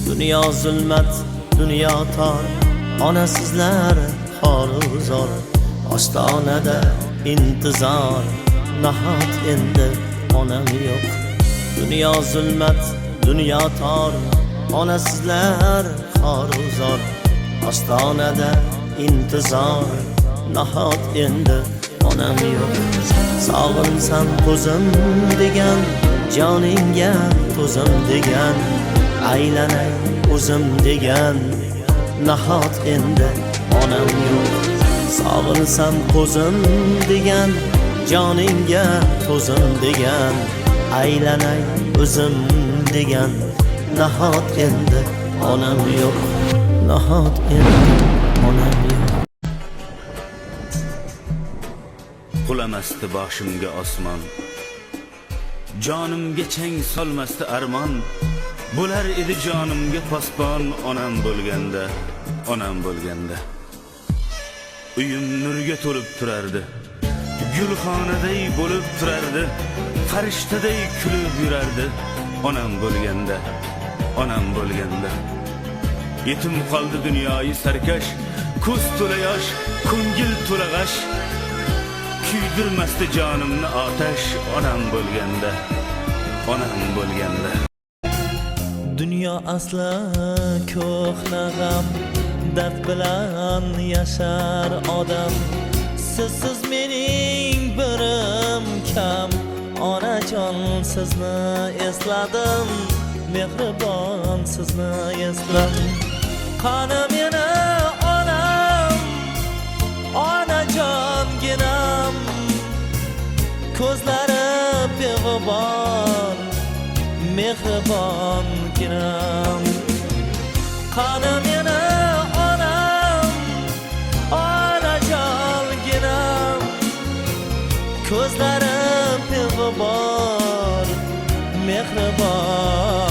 Dünya zulmat, dünya tor, onasizlar xoru zor. Ostonada intizor, nahot endi onam yo'q. Dünya zulmat, dünya tor, onasizlar xoru zor. Ostonada intizor, nahot endi onam yo'q. Sog'insam ko'zim degan, joningga to'zim degan, aylanay o'zim degan, nahot endi onam yo'q. Sog'insam ko'zim degan, joningga to'zim degan, aylanay o'zim degan, nahot endi onam yo'q. Nahot endi onam yo'q. Qulamasdi boshimga osmon, jonimga chang solmasdi armon. Bo'lar edi jonimga posbon, onam bo'lganda, onam bo'lganda. Uyim nurga to'lib turardi, gulxonaday bo'lib turardi, farishtaday kulib yurardi, onam bo'lganda, onam bo'lganda. Yetim qoldi dunyoyi sarkash, ko'z to'la yosh, ko'ngil to'la g'ash. Kuydirmasdi jonimni otash, onam bo'lganda, onam bo'lganda. Dunyo asla ko'hna g'am, dard bilan yashar odam. Sizsiz mening birim kam, onajon sizni esladim, mehribon sizni esladim. Qanim yana onam, onajonginam, ko'zlari beg'ubor, mehribonginam. Qanim yana onam, onajonginam, ko'zlari beg'ubor, mehribon.